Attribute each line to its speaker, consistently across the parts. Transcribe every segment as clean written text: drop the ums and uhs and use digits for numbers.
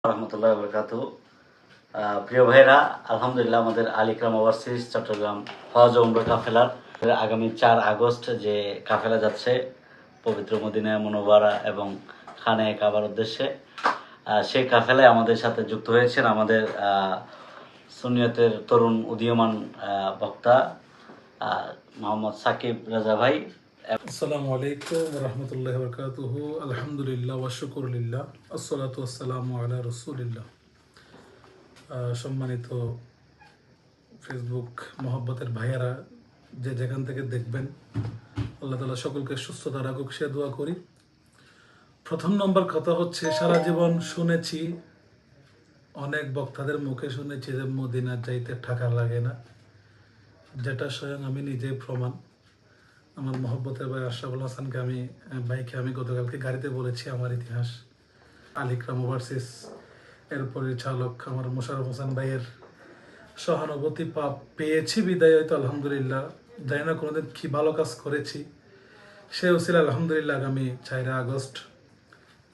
Speaker 1: রহমতুল্লাহ বরকাতুহু। প্রিয় ভাইরা, আলহামদুলিল্লাহ আমাদের আল ইকরাম ওভারসিজ চট্টগ্রাম হজ ও উমরা কাফেলার আগামী 4 আগস্ট যে কাফেলা যাচ্ছে পবিত্র মদিনা মুনাওয়ারা এবং খানে কাবার উদ্দেশ্যে, সেই কাফেলায় আমাদের সাথে যুক্ত হয়েছেন আমাদের সুন্নিয়তের তরুণ উদীয়মান বক্তা মোহাম্মদ সাকিব রাজা ভাই।
Speaker 2: আসসালামু আলাইকুম ওয়া রাহমাতুল্লাহি ওয়া বারাকাতুহু। আলহামদুলিল্লাহ ওয়া শুকরুলিল্লাহ, আসসালাতু ওয়াসসালামু আলা রাসূলিল্লাহ। সম্মানিত ফেসবুক মহব্বতের ভাইয়েরা, যে যেখান থেকে দেখবেন, আল্লাহ তাআলা সকলকে সুস্থতা রাখুক সে দোয়া করি। প্রথম নম্বর কথা হচ্ছে, সারা জীবন শুনেছি, অনেক বক্তাদের মুখে শুনেছি যে মদিনা যাইতে টাকা লাগে না, যেটা স্বয়ং আমি নিজেই প্রমাণ। আমার মহব্বতের ভাই আশরাফুল হাসানকে ভাইকে আমি গতকালকে গাড়িতে বলেছি আমার ইতিহাস, আল ইকরাম ওভারসিজ এর পরিচালক আমার মোশাররফ হোসেন ভাইয়ের সহানুভূতি পেয়েছি বিদায় হয়তো আলহামদুলিল্লাহ, জানি না কোনোদিন কি ভালো কাজ করেছি, সে উসিলা আলহামদুলিল্লাহ আগামী 4 আগস্ট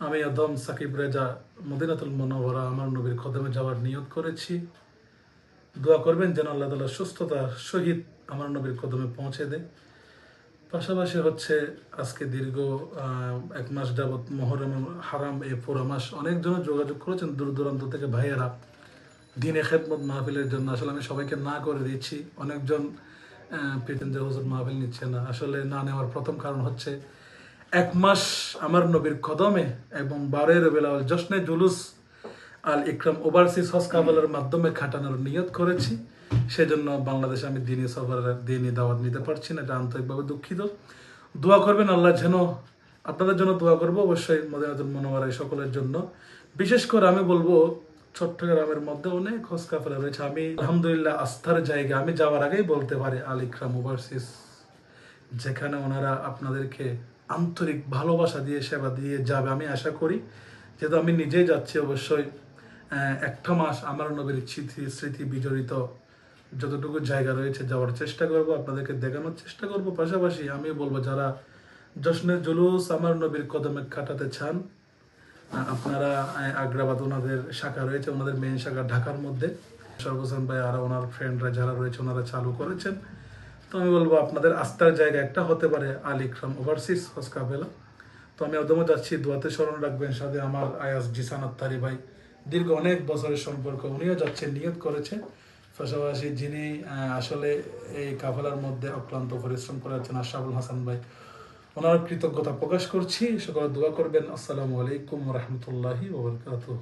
Speaker 2: আমি আদম সাকিব রেজা মদিনাতুল মুনাওয়ারা আমার নবীর কদমে যাওয়ার নিয়ত করেছি। দোয়া করবেন যেন আল্লাহ তাআলা সুস্থতার সহিত আমার নবীর কদমে পৌঁছে দেয়। পাশাপাশি হচ্ছে, আজকে দীর্ঘ 1 মাস যাবৎ মুহররম হারাম এই পুরো মাস অনেকজন যোগাযোগ করেছেন দূর দূরান্ত থেকে ভাইয়েরা দিনে খেদমত মাহফিলের জন্য। আসলে আমি সবাইকে না করে দিচ্ছি, অনেকজন পেতেন যে হুজুর মাহফিল নিচ্ছে না। আসলে না নেওয়ার প্রথম কারণ হচ্ছে, 1 মাস আমার নবীর কদমে এবং 12 রবিউল আউয়াল জশ্নে জুলুস আল ইকরাম ওভারসিজ হজ কাফেলার মাধ্যমে খাটানোর নিয়ত করেছি। সেজন্য বাংলাদেশে আমি দিনী সফরের দিনী দাওয়াত নিতে পারছি না, এটা আন্তরিকভাবে দুঃখিত। দোয়া করবেন আল্লাহ যেন, আপনাদের জন্য দোয়া করবো অবশ্যই, মদিনাতুল মুনাওয়ারা সকলের জন্য। বিশেষ করে আমি বলবো, চট্টগ্রামের মধ্যে অনেক হজ কাফেলা রয়েছে। আমি আলহামদুলিল্লাহ আস্থার জায়গা, আমি যাওয়ার আগেই বলতে পারি আল ইকরাম ওভারসিজ, যেখানে ওনারা আপনাদেরকে আন্তরিক ভালোবাসা দিয়ে সেবা দিয়ে যাবে। আমি আশা করি, যেহেতু আমি নিজেই যাচ্ছি, অবশ্যই 1 মাস আমার নবীর স্মৃতি বিজড়িত যতটুকু জায়গা রয়েছে যাওয়ার চেষ্টা করব, আপনাদেরকে দেখানোর চেষ্টা করব। পাশাপাশি আমি বলবো, যারা জশ্নে জুলুস আমার নবীর কদমে কাটাতে চান, আপনারা আগ্রাবাদ ওনাদের শাখা রয়েছে, ওনাদের মেইন শাখা ঢাকার মধ্যে সর্বসান ভাই আর ওনার ফ্রেন্ডরা যারা রয়েছে ওনারা চালু করেছেন। তো আমি বলবো, আপনাদের আস্থার জায়গা একটা হতে পারে আল ইকরাম ওভারসিজ হজ কাফেলা। তো আমি অদমে যাচ্ছি, দোয়াতে স্মরণ রাখবেন। সাথে আমার আয়াস জিসান আত্তারি ভাই, দীর্ঘ অনেক বছরের সম্পর্ক, উনিও যাচ্ছেন, নিয়ত করেছে। পাশাপাশি যিনি আসলে এই কাফেলার মধ্যে অক্লান্ত পরিশ্রম করে যাচ্ছেন, আশরাফুল হাসান ভাই, ওনার কৃতজ্ঞতা প্রকাশ করছি। সকলে দোয়া করবেন। আসসালামু আলাইকুম ওয়া রাহমাতুল্লাহি ওয়া বারাকাতুহু।